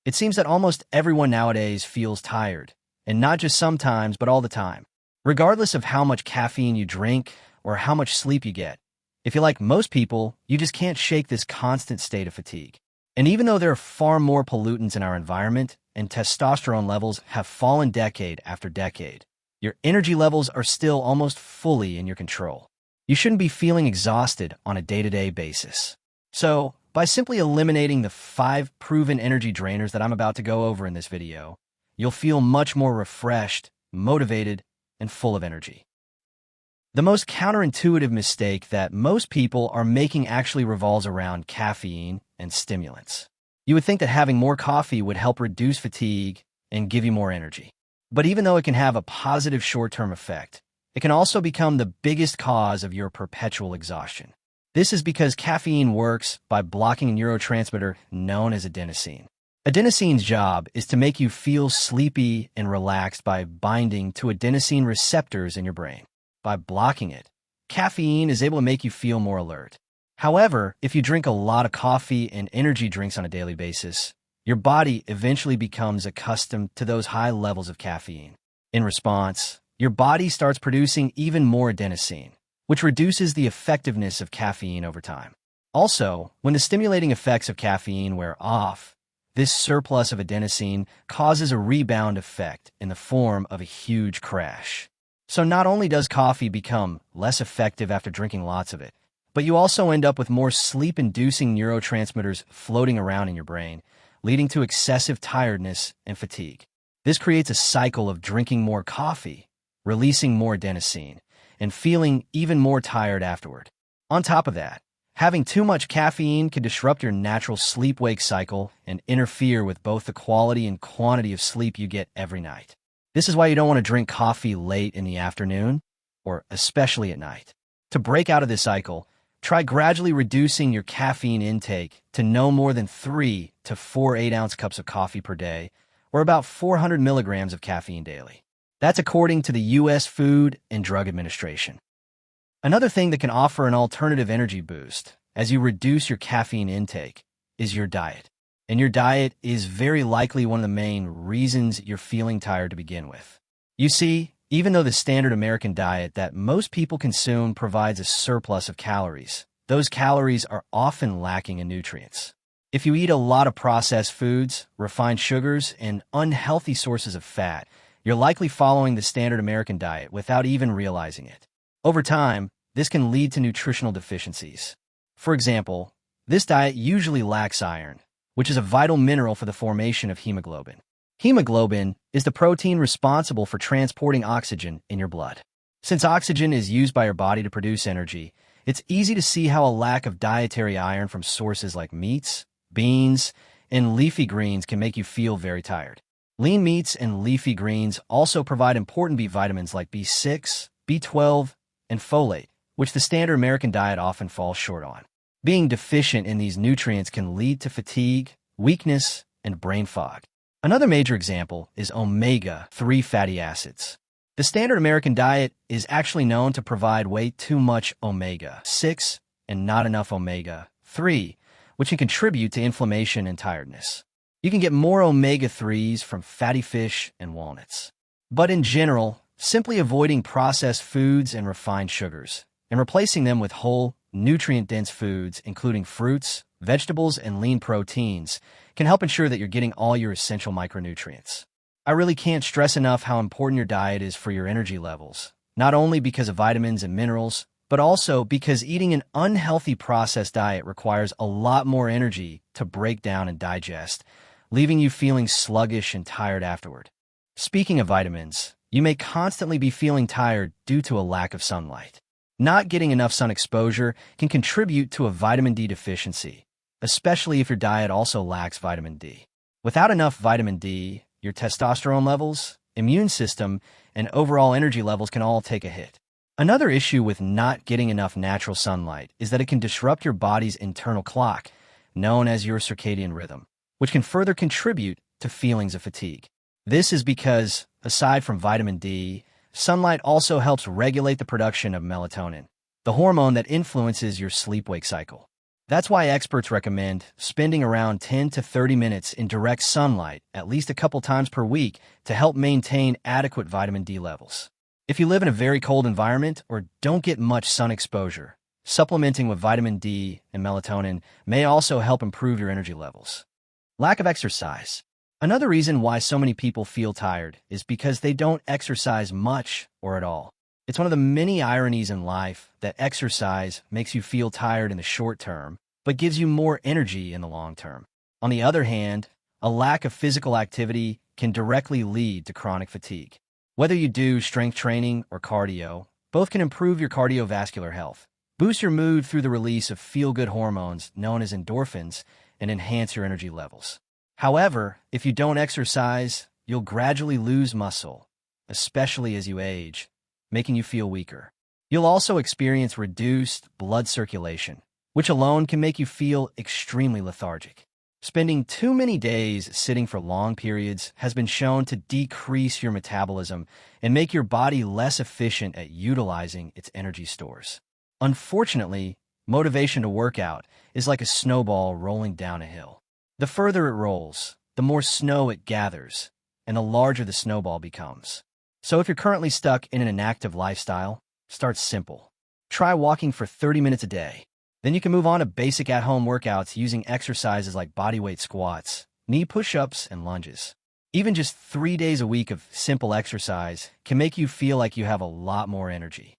It seems that almost everyone nowadays feels tired, and not just sometimes, but all the time. Regardless of how much caffeine you drink or how much sleep you get, if you're like most people, you just can't shake this constant state of fatigue. And even though there are far more pollutants in our environment and testosterone levels have fallen decade after decade, your energy levels are still almost fully in your control. You shouldn't be feeling exhausted on a day-to-day basis. So, by simply eliminating the 5 proven energy drainers that I'm about to go over in this video, you'll feel much more refreshed, motivated, and full of energy. The most counterintuitive mistake that most people are making actually revolves around caffeine and stimulants. You would think that having more coffee would help reduce fatigue and give you more energy. But even though it can have a positive short-term effect, it can also become the biggest cause of your perpetual exhaustion. This is because caffeine works by blocking a neurotransmitter known as adenosine. Adenosine's job is to make you feel sleepy and relaxed by binding to adenosine receptors in your brain. By blocking it, caffeine is able to make you feel more alert. However, if you drink a lot of coffee and energy drinks on a daily basis, your body eventually becomes accustomed to those high levels of caffeine. In response, your body starts producing even more adenosine, which reduces the effectiveness of caffeine over time. Also, when the stimulating effects of caffeine wear off, this surplus of adenosine causes a rebound effect in the form of a huge crash. So not only does coffee become less effective after drinking lots of it, but you also end up with more sleep-inducing neurotransmitters floating around in your brain, leading to excessive tiredness and fatigue. This creates a cycle of drinking more coffee, releasing more adenosine, and feeling even more tired afterward. On top of that, having too much caffeine can disrupt your natural sleep-wake cycle and interfere with both the quality and quantity of sleep you get every night. This is why you don't want to drink coffee late in the afternoon, or especially at night. To break out of this cycle, try gradually reducing your caffeine intake to no more than 3 to 4 8-ounce cups of coffee per day, or about 400 milligrams of caffeine daily. That's according to the U.S. Food and Drug Administration. Another thing that can offer an alternative energy boost as you reduce your caffeine intake is your diet. And your diet is very likely one of the main reasons you're feeling tired to begin with. You see, even though the standard American diet that most people consume provides a surplus of calories, those calories are often lacking in nutrients. If you eat a lot of processed foods, refined sugars, and unhealthy sources of fat, you're likely following the standard American diet without even realizing it. Over time, this can lead to nutritional deficiencies. For example, this diet usually lacks iron, which is a vital mineral for the formation of hemoglobin. Hemoglobin is the protein responsible for transporting oxygen in your blood. Since oxygen is used by your body to produce energy, it's easy to see how a lack of dietary iron from sources like meats, beans, and leafy greens can make you feel very tired. Lean meats and leafy greens also provide important B vitamins like B6, B12, and folate, which the standard American diet often falls short on. Being deficient in these nutrients can lead to fatigue, weakness, and brain fog. Another major example is omega-3 fatty acids. The standard American diet is actually known to provide way too much omega-6 and not enough omega-3, which can contribute to inflammation and tiredness. You can get more omega-3s from fatty fish and walnuts. But in general, simply avoiding processed foods and refined sugars, and replacing them with whole, nutrient-dense foods, including fruits, vegetables, and lean proteins, can help ensure that you're getting all your essential micronutrients. I really can't stress enough how important your diet is for your energy levels, not only because of vitamins and minerals, but also because eating an unhealthy processed diet requires a lot more energy to break down and digest, leaving you feeling sluggish and tired afterward. Speaking of vitamins, you may constantly be feeling tired due to a lack of sunlight. Not getting enough sun exposure can contribute to a vitamin D deficiency, especially if your diet also lacks vitamin D. Without enough vitamin D, your testosterone levels, immune system, and overall energy levels can all take a hit. Another issue with not getting enough natural sunlight is that it can disrupt your body's internal clock, known as your circadian rhythm, which can further contribute to feelings of fatigue. This is because, aside from vitamin D, sunlight also helps regulate the production of melatonin, the hormone that influences your sleep-wake cycle. That's why experts recommend spending around 10 to 30 minutes in direct sunlight at least a couple times per week to help maintain adequate vitamin D levels. If you live in a very cold environment or don't get much sun exposure, supplementing with vitamin D and melatonin may also help improve your energy levels. Lack of exercise. Another reason why so many people feel tired is because they don't exercise much or at all. It's one of the many ironies in life that exercise makes you feel tired in the short term, but gives you more energy in the long term. On the other hand, a lack of physical activity can directly lead to chronic fatigue. Whether you do strength training or cardio, both can improve your cardiovascular health, boost your mood through the release of feel-good hormones known as endorphins, and enhance your energy levels. However, if you don't exercise, you'll gradually lose muscle, especially as you age, making you feel weaker. You'll also experience reduced blood circulation, which alone can make you feel extremely lethargic. Spending too many days sitting for long periods has been shown to decrease your metabolism and make your body less efficient at utilizing its energy stores. Unfortunately, motivation to work out is like a snowball rolling down a hill. The further it rolls, the more snow it gathers, and the larger the snowball becomes. So if you're currently stuck in an inactive lifestyle, start simple. Try walking for 30 minutes a day. Then you can move on to basic at-home workouts using exercises like bodyweight squats, knee push-ups, and lunges. Even just 3 days a week of simple exercise can make you feel like you have a lot more energy.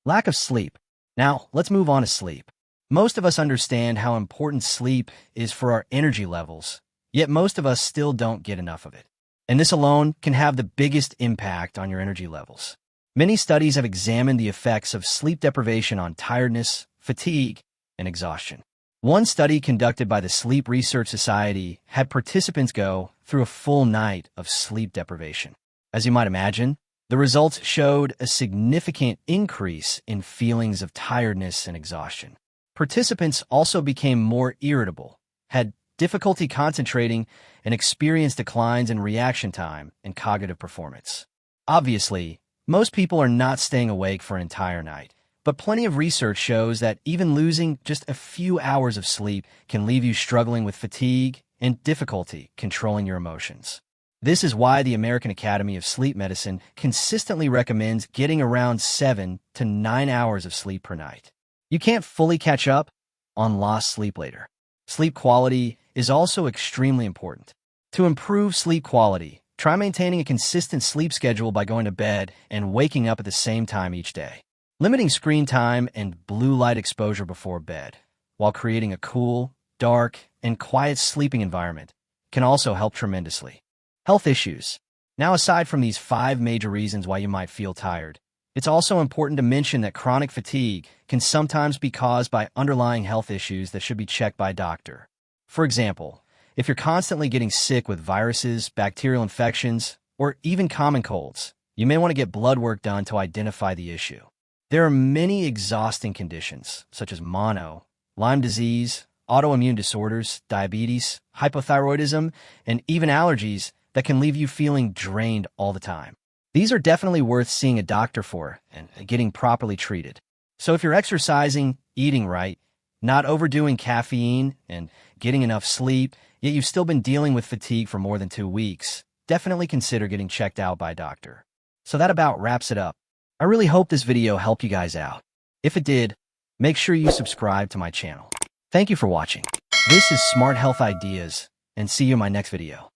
Lack of sleep. Now, let's move on to sleep. Most of us understand how important sleep is for our energy levels, yet most of us still don't get enough of it. And this alone can have the biggest impact on your energy levels. Many studies have examined the effects of sleep deprivation on tiredness, fatigue, and exhaustion. One study conducted by the Sleep Research Society had participants go through a full night of sleep deprivation. As you might imagine, the results showed a significant increase in feelings of tiredness and exhaustion. Participants also became more irritable, had difficulty concentrating, and experienced declines in reaction time and cognitive performance. Obviously, most people are not staying awake for an entire night, but plenty of research shows that even losing just a few hours of sleep can leave you struggling with fatigue and difficulty controlling your emotions. This is why the American Academy of Sleep Medicine consistently recommends getting around 7 to 9 hours of sleep per night. You can't fully catch up on lost sleep later. Sleep quality is also extremely important. To improve sleep quality, try maintaining a consistent sleep schedule by going to bed and waking up at the same time each day. Limiting screen time and blue light exposure before bed, while creating a cool, dark, and quiet sleeping environment, can also help tremendously. Health issues. Now, aside from these 5 major reasons why you might feel tired, it's also important to mention that chronic fatigue can sometimes be caused by underlying health issues that should be checked by a doctor. For example, if you're constantly getting sick with viruses, bacterial infections, or even common colds, you may want to get blood work done to identify the issue. There are many exhausting conditions, such as mono, Lyme disease, autoimmune disorders, diabetes, hypothyroidism, and even allergies that can leave you feeling drained all the time. These are definitely worth seeing a doctor for and getting properly treated. So if you're exercising, eating right, not overdoing caffeine, and getting enough sleep, yet you've still been dealing with fatigue for more than 2 weeks, definitely consider getting checked out by a doctor. So that about wraps it up. I really hope this video helped you guys out. If it did, make sure you subscribe to my channel. Thank you for watching. This is Smart Health Ideas, and see you in my next video.